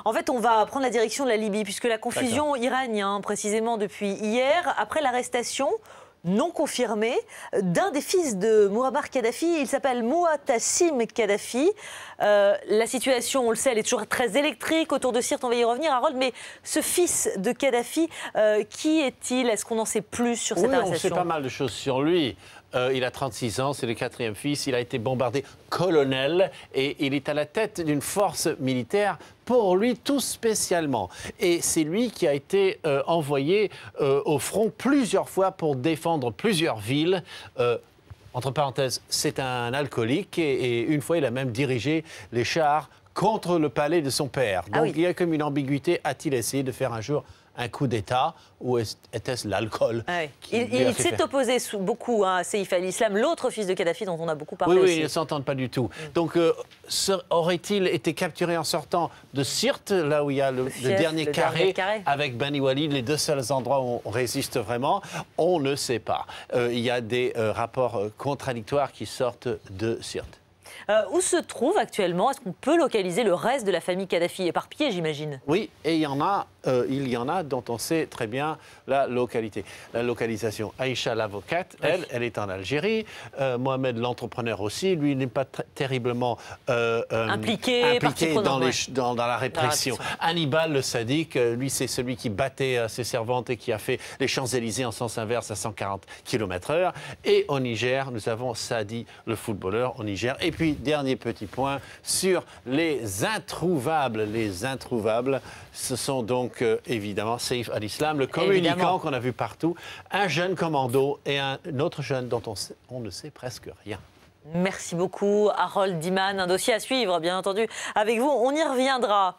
En fait, on va prendre la direction de la Libye, puisque la confusion iranienne, précisément depuis hier, après l'arrestation non confirmée d'un des fils de Mouammar Kadhafi. Il s'appelle Moatassim Kadhafi. La situation, on le sait, elle est toujours très électrique autour de Sirte. On va y revenir, Harold. Mais ce fils de Kadhafi, qui est-il? Est-ce qu'on en sait plus sur cette arrestation? On sait pas mal de choses sur lui. Il a 36 ans, c'est le 4e fils. Il a été bombardé colonel et il est à la tête d'une force militaire pour lui tout spécialement. Et c'est lui qui a été envoyé au front plusieurs fois pour défendre plusieurs villes. Entre parenthèses, c'est un alcoolique et une fois, il a même dirigé les chars contre le palais de son père. Donc il y a comme une ambiguïté. A-t-il essayé de faire un jour un coup d'État ou était-ce l'alcool? Il s'est opposé beaucoup à Saïf al-Islam, l'autre fils de Kadhafi dont on a beaucoup parlé aussi. Oui, ils ne s'entendent pas du tout. Donc, aurait-il été capturé en sortant de Sirte, là où il y a le dernier carré, avec Bani Walid, les deux seuls endroits où on résiste vraiment? On ne sait pas. Il y a des rapports contradictoires qui sortent de Sirte. Où se trouve actuellement? Est-ce qu'on peut localiser le reste de la famille Kadhafi? Éparpillée, j'imagine. Oui, et il y en a dont on sait très bien la localisation. Aïcha, l'avocate, elle est en Algérie. Mohamed, l'entrepreneur aussi, lui n'est pas terriblement impliqué dans la répression. Hannibal, le sadique, lui, c'est celui qui battait ses servantes et qui a fait les Champs-Élysées en sens inverse à 140 km/h. Et au Niger, nous avons Sadi, le footballeur au Niger. Et puis, dernier petit point sur les introuvables. Les introuvables, ce sont donc évidemment Saïf al-Islam, le communicant qu'on a vu partout, un jeune commando et un autre jeune dont on ne sait presque rien. Merci beaucoup, Harold Diman. Un dossier à suivre, bien entendu. Avec vous, on y reviendra.